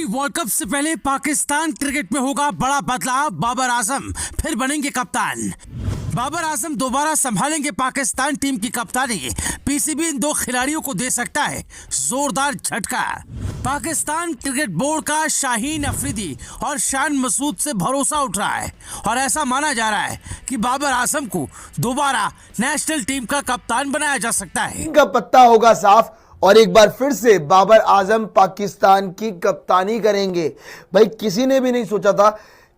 World cup से पहले Pakistan cricket में होगा बड़ा बदलाव। बाबर आजम फिर बनेंगे कप्तान। बाबर आजम दोबारा संभालेंगे पाकिस्तान टीम की कप्तानी। पीसीबी इन दो खिलाड़ियों को दे सकता है जोरदार झटका। पाकिस्तान क्रिकेट बोर्ड का शाहीन अफरीदी और शान मसूद से भरोसा उठ रहा है और ऐसा माना जा रहा है कि बाबर आजम को दोबारा नेशनल टीम का कप्तान बनाया जा सकता है। इनका पत्ता होगा साफ और एक बार फिर से बाबर आजम पाकिस्तान की कप्तानी करेंगे। भाई किसी ने भी नहीं सोचा था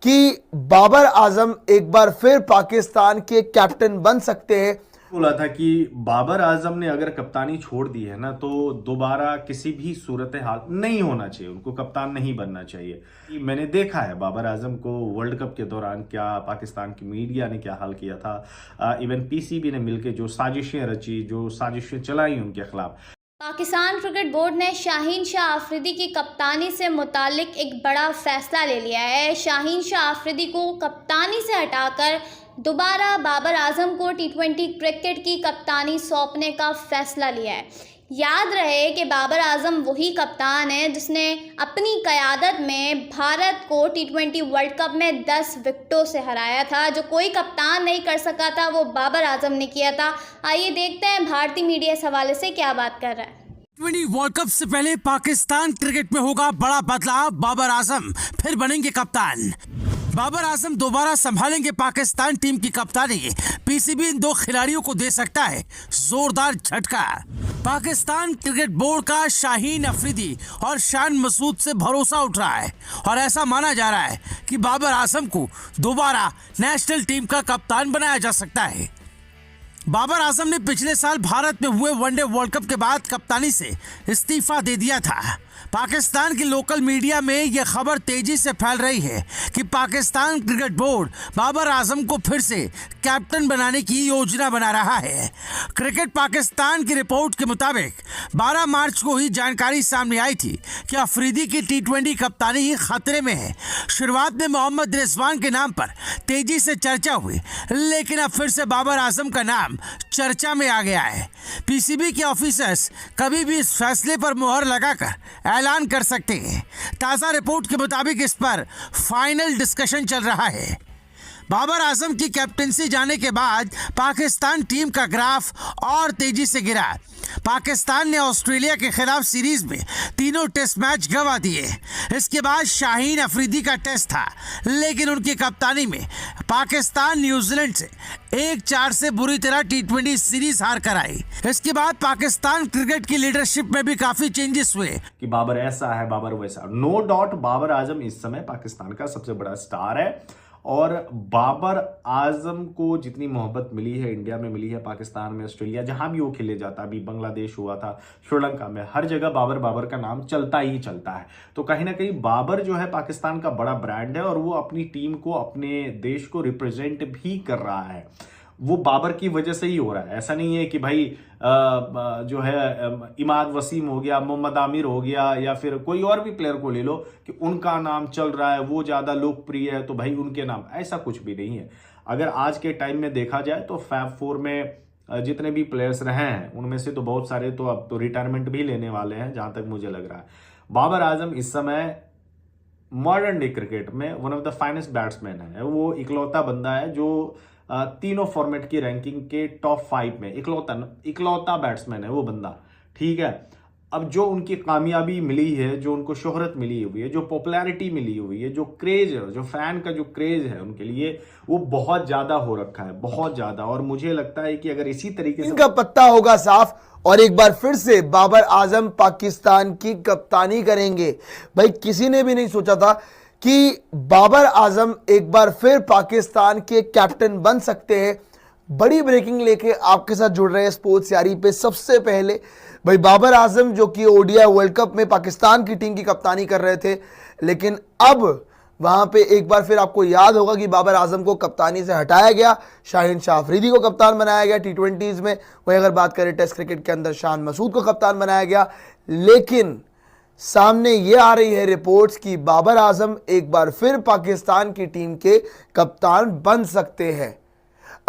कि बाबर आजम एक बार फिर पाकिस्तान के कैप्टन बन सकते हैं। बोला था कि बाबर आजम ने अगर कप्तानी छोड़ दी है ना तो दोबारा किसी भी सूरत हाल नहीं होना चाहिए, उनको कप्तान नहीं बनना चाहिए। मैंने देखा है बाबर आजम को वर्ल्ड कप के दौरान क्या पाकिस्तान की मीडिया ने क्या हाल किया था। इवन पीसीबी ने मिलकर जो साजिशें रची, जो साजिशें चलाई उनके खिलाफ। पाकिस्तान क्रिकेट बोर्ड ने शाहीन शाह अफरीदी की कप्तानी से मुतालिक एक बड़ा फैसला ले लिया है। शाहीन शाह अफरीदी को कप्तानी से हटाकर दोबारा बाबर आजम को टी20 क्रिकेट की कप्तानी सौंपने का फैसला लिया है। याद रहे कि बाबर आजम वही कप्तान है जिसने अपनी क़यादत में भारत को टी20 वर्ल्ड कप में 10 विकेटों से हराया था। जो कोई कप्तान नहीं कर सका था वो बाबर आजम ने किया था। आइए देखते हैं भारतीय मीडिया इस हवाले से क्या बात कर रहा है। टी20 वर्ल्ड कप से पहले पाकिस्तान क्रिकेट में होगा बड़ा बदलाव। बाबर आजम फिर बनेंगे कप्तान। बाबर आजम दोबारा संभालेंगे पाकिस्तान टीम की कप्तानी। पीसीबी इन दो खिलाड़ियों को दे सकता है जोरदार झटका। पाकिस्तान क्रिकेट बोर्ड का शाहीन अफरीदी और शान मसूद से भरोसा उठ रहा है और ऐसा माना जा रहा है कि बाबर आजम को दोबारा नेशनल टीम का कप्तान बनाया जा सकता है। बाबर आजम ने पिछले साल भारत में हुए वनडे वर्ल्ड कप के बाद कप्तानी से इस्तीफा दे दिया था। पाकिस्तान की लोकल मीडिया में यह खबर तेजी से फैल रही है कि पाकिस्तान क्रिकेट बोर्ड बाबर आजम को फिर से कैप्टन बनाने की योजना बना रहा है। क्रिकेट पाकिस्तान की रिपोर्ट के मुताबिक 12 मार्च को ही जानकारी सामने आई थी कि अफरीदी की टी20 कप्तानी ही खतरे में है। शुरुआत में मोहम्मद रिजवान के नाम पर तेजी से चर्चा हुई, लेकिन अब फिर से बाबर आजम का नाम चर्चा में आ गया है। पीसीबी के ऑफिसर्स कभी भी इस फैसले पर मुहर लगाकर ऐलान कर सकते हैं। ताज़ा रिपोर्ट के मुताबिक इस पर फाइनल डिस्कशन चल रहा है। बाबर आजम की कैप्टनसी जाने के बाद पाकिस्तान टीम का ग्राफ और तेजी से गिरा। पाकिस्तान ने ऑस्ट्रेलिया के खिलाफ सीरीज में तीनों टेस्ट मैच गंवा दिए। इसके बाद शाहीन अफरीदी का टेस्ट था, लेकिन उनकी कप्तानी में पाकिस्तान न्यूजीलैंड से 1-4 से बुरी तरह टी20 सीरीज हार कर आई। इसके बाद पाकिस्तान क्रिकेट की लीडरशिप में भी काफी चेंजेस हुए कि बाबर ऐसा है, बाबर वैसा। नो डाउट बाबर आजम इस समय पाकिस्तान का सबसे बड़ा स्टार है और बाबर आजम को जितनी मोहब्बत मिली है, इंडिया में मिली है, पाकिस्तान में, ऑस्ट्रेलिया, जहां भी वो खेले जाता है, अभी बांग्लादेश हुआ था, श्रीलंका में, हर जगह बाबर का नाम चलता ही चलता है। तो कहीं ना कहीं बाबर जो है पाकिस्तान का बड़ा ब्रांड है और वो अपनी टीम को, अपने देश को रिप्रेजेंट भी कर रहा है। वो बाबर की वजह से ही हो रहा है। ऐसा नहीं है कि भाई जो है इमाद वसीम हो गया, मोहम्मद आमिर हो गया, या फिर कोई और भी प्लेयर को ले लो कि उनका नाम चल रहा है, वो ज़्यादा लोकप्रिय है तो भाई उनके नाम, ऐसा कुछ भी नहीं है। अगर आज के टाइम में देखा जाए तो फैब 4 में जितने भी प्लेयर्स रहे हैं उनमें से तो बहुत सारे तो अब तो रिटायरमेंट भी लेने वाले हैं, जहाँ तक मुझे लग रहा है। बाबर आजम इस समय मॉडर्न डे क्रिकेट में one of the finest batsman है। वो इकलौता बंदा है जो तीनों फॉर्मेट की रैंकिंग के टॉप 5 में इकलौता बैट्समैन है वो बंदा, ठीक है। अब जो उनकी कामयाबी मिली है, जो उनको शोहरत मिली हुई है, जो पॉपुलैरिटी मिली हुई है, जो क्रेज है, जो फैन का जो क्रेज है उनके लिए, वो बहुत ज्यादा हो रखा है, बहुत ज्यादा। और मुझे लगता है कि अगर इसी तरीके से इनका पत्ता होगा साफ और एक बार फिर से बाबर आजम पाकिस्तान की कप्तानी करेंगे। भाई किसी ने भी नहीं सोचा था कि बाबर आजम एक बार फिर पाकिस्तान के कैप्टन बन सकते हैं। बड़ी ब्रेकिंग लेके आपके साथ जुड़ रहे हैं स्पोर्ट्स यारी पे। सबसे पहले भाई बाबर आजम जो कि ओडीआई वर्ल्ड कप में पाकिस्तान की टीम की कप्तानी कर रहे थे, लेकिन अब वहां पे एक बार फिर आपको याद होगा कि बाबर आजम को कप्तानी से हटाया गया, शाहीन शाह अफरीदी को कप्तान बनाया गया टी20 में। वही अगर बात करें टेस्ट क्रिकेट के अंदर शान मसूद को कप्तान बनाया गया। लेकिन सामने ये आ रही है रिपोर्ट्स कि बाबर आजम एक बार फिर पाकिस्तान की टीम के कप्तान बन सकते हैं।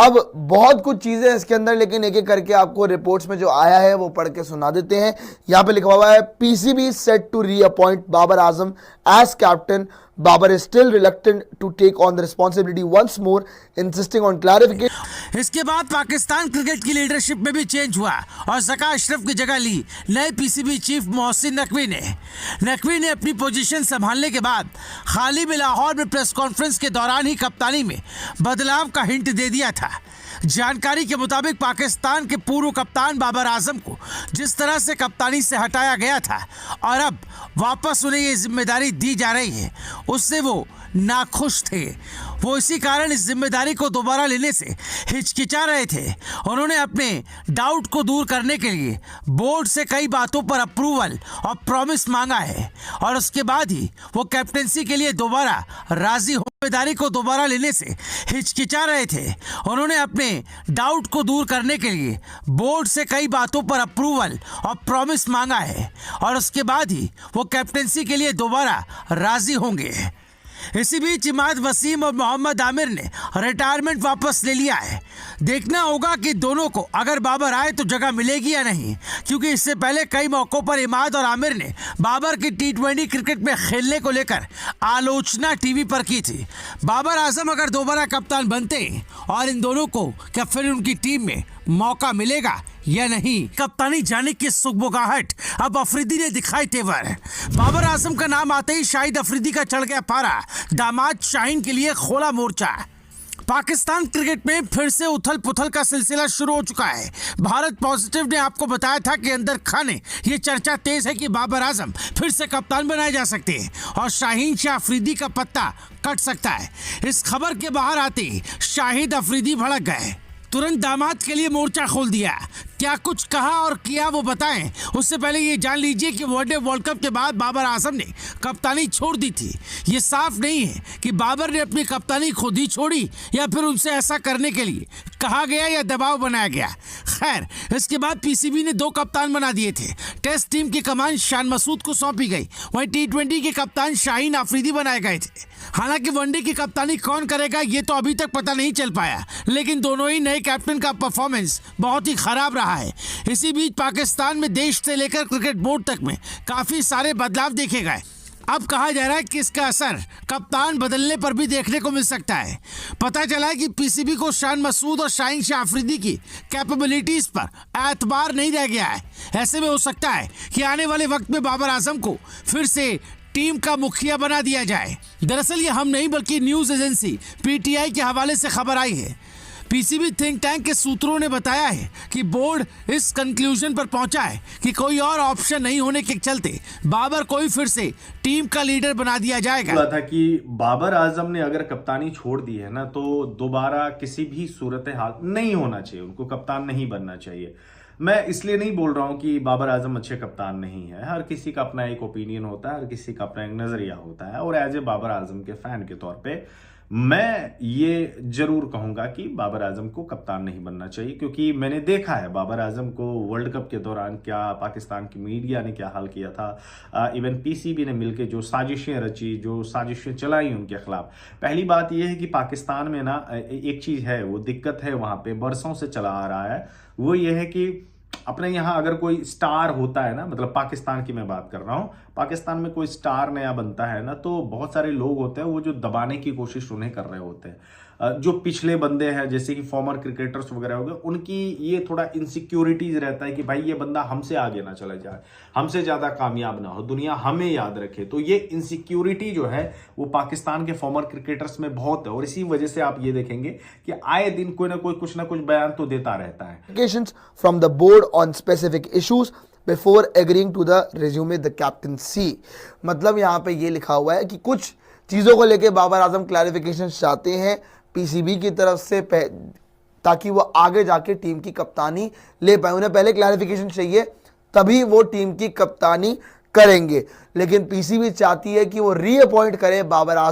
अब बहुत कुछ चीजें हैं इसके अंदर, लेकिन एक एक करके आपको रिपोर्ट्स में जो आया है वो पढ़ के सुना देते हैं। यहां पे लिखा हुआ है, PCB set to reappoint Babar Azam as captain, Babar is still reluctant to take on the responsibility once more, insisting on clarification. इसके बाद पाकिस्तान क्रिकेट की लीडरशिप में भी चेंज हुआ और ज़का अशरफ की जगह ली नए पीसीबी चीफ मोहसिन नकवी ने। नकवी ने अपनी पोजीशन संभालने के बाद हाल ही में लाहौर में प्रेस कॉन्फ्रेंस के दौरान ही कप्तानी में बदलाव का हिंट दे दिया था। जानकारी के मुताबिक पाकिस्तान के पूर्व कप्तान बाबर आजम को जिस तरह से कप्तानी से हटाया गया था और अब वापस उन्हें ये जिम्मेदारी दी जा रही है, उससे वो नाखुश थे। वो इसी कारण इस जिम्मेदारी को दोबारा लेने से हिचकिचा रहे थे। उन्होंने अपने डाउट को दूर करने के लिए बोर्ड से कई बातों पर अप्रूवल और प्रॉमिस मांगा है और उसके बाद ही वो कैप्टेंसी के लिए दोबारा राजी हो। जिम्मेदारी को दोबारा लेने से हिचकिचा रहे थे। उन्होंने अपने डाउट को दूर करने के लिए बोर्ड से कई बातों पर अप्रूवल और प्रॉमिस मांगा है और उसके बाद ही वो कैप्टेंसी के लिए दोबारा राजी होंगे। इसी बीच इमाद वसीम और मोहम्मद आमिर ने रिटायरमेंट वापस ले लिया है। देखना होगा कि दोनों को अगर बाबर आए तो जगह मिलेगी या नहीं, क्योंकि इससे पहले कई मौक़ों पर इमाद और आमिर ने बाबर की T20 क्रिकेट में खेलने को लेकर आलोचना टीवी पर की थी। बाबर आजम अगर दोबारा कप्तान बनते और इन दोनों को क्या फिर उनकी टीम में मौका मिलेगा या नहीं? कप्तानी जाने की सुगबुगाहट अब अफरीदी ने दिखाई तेवर। बाबर आजम का नाम आते ही शाहिद अफरीदी का चढ़ गया पारा। दामाद शाहीन के लिए खोला मोर्चा। पाकिस्तान क्रिकेट में फिर से उथल पुथल का सिलसिला शुरू हो चुका है। भारत पॉजिटिव ने आपको बताया था कि अंदर खाने ये चर्चा तेज है कि बाबर आजम फिर से कप्तान बनाए जा सकते हैं और शाहीन शाह अफरीदी का पत्ता कट सकता है। इस खबर के बाहर आते ही शाहिद अफरीदी भड़क गए, तुरंत दामाद के लिए मोर्चा खोल दिया। क्या कुछ कहा और किया वो बताएं। उससे पहले ये जान लीजिए कि वनडे वर्ल्ड कप के बाद बाबर आजम ने कप्तानी छोड़ दी थी। ये साफ नहीं है कि बाबर ने अपनी कप्तानी खुद ही छोड़ी या फिर उनसे ऐसा करने के लिए कहा गया या दबाव बनाया गया। खैर, इसके बाद पीसीबी ने 2 कप्तान बना दिए थे। टेस्ट टीम की कमान शान मसूद को सौंपी गई, वहीं T20 के कप्तान शाहीन अफरीदी बनाए गए थे। हालांकि वनडे की कप्तानी कौन करेगा ये तो अभी तक पता नहीं चल पाया, लेकिन दोनों ही नए कैप्टन का परफॉर्मेंस बहुत ही खराब रहा है। इसी बीच पाकिस्तान में देश से लेकर क्रिकेट बोर्ड तक में काफी सारे बदलाव देखे गए। अब कहा जा रहा है कि इसका असर कप्तान बदलने पर भी देखने को मिल सकता है। पता चला है कि पीसीबी को शान मसूद और शाहीन शाह अफरीदी की कैपेबिलिटीज पर एतबार नहीं रह गया है। ऐसे में हो सकता है कि आने वाले वक्त में बाबर आजम को फिर से टीम का मुखिया बना दिया जाए। दरअसल ये हम नहीं बल्कि न्यूज एजेंसी पीटीआई के हवाले से खबर आई है। पीसीबी थिंक टैंक के सूत्रों ने बताया है कि बोर्ड इस कंक्लूजन पर पहुंचा है कि कोई और ऑप्शन नहीं होने के चलते बाबर को ही फिर से टीम का लीडर बना दिया जाएगा। बोला था कि बाबर आजम ने अगर कप्तानी छोड़ दी है ना तो दोबारा किसी भी सूरत हाल नहीं होना चाहिए, उनको कप्तान नहीं बनना चाहिए। मैं इसलिए नहीं बोल रहा हूं कि बाबर आजम अच्छे कप्तान नहीं है। हर किसी का अपना एक ओपिनियन होता है, हर किसी का अपना एक नजरिया होता है और एज ए बाबर आजम के फैन के तौर पे मैं ये जरूर कहूंगा कि बाबर आजम को कप्तान नहीं बनना चाहिए, क्योंकि मैंने देखा है बाबर आजम को वर्ल्ड कप के दौरान क्या पाकिस्तान की मीडिया ने क्या हाल किया था। इवन पीसीबी ने मिलकर जो साजिशें रची, जो साजिशें चलाई उनके खिलाफ। पहली बात यह है कि पाकिस्तान में ना एक चीज है, वो दिक्कत है वहां पे बरसों से चला आ रहा है, वो ये है कि अपने यहाँ अगर कोई स्टार होता है ना, मतलब पाकिस्तान की मैं बात कर रहा हूँ, पाकिस्तान में कोई स्टार नया बनता है ना तो बहुत सारे लोग होते हैं वो जो दबाने की कोशिश उन्हें कर रहे होते हैं। जो पिछले बंदे हैं जैसे कि फॉर्मर क्रिकेटर्स वगैरह हो गए, उनकी ये थोड़ा इनसिक्योरिटीज रहता है कि भाई ये बंदा हमसे आगे ना चला जाए, हमसे ज्यादा कामयाब ना हो, दुनिया हमें याद रखे। तो ये इनसिक्योरिटी जो है वो पाकिस्तान के फॉर्मर क्रिकेटर्स में बहुत है और इसी वजह से आप ये देखेंगे कि आए दिन कोई ना कोई कुछ ना कुछ बयान तो देता रहता है। From the board on specific issues before agreeing to the resume the captaincy. मतलब यहाँ पे ये लिखा हुआ है कि कुछ चीजों को लेके बाबर आजम क्लैरिफिकेशन चाहते हैं पीसीबी की तरफ से, ताकि वो आगे जाके टीम की कप्तानी ले पाए। उन्हें पहले क्लैरिफिकेशन चाहिए तभी वो टीम की कप्तानी करेंगे, लेकिन पीसीबी चाहती है कि वो रीअपॉइंट करें बाबर आजम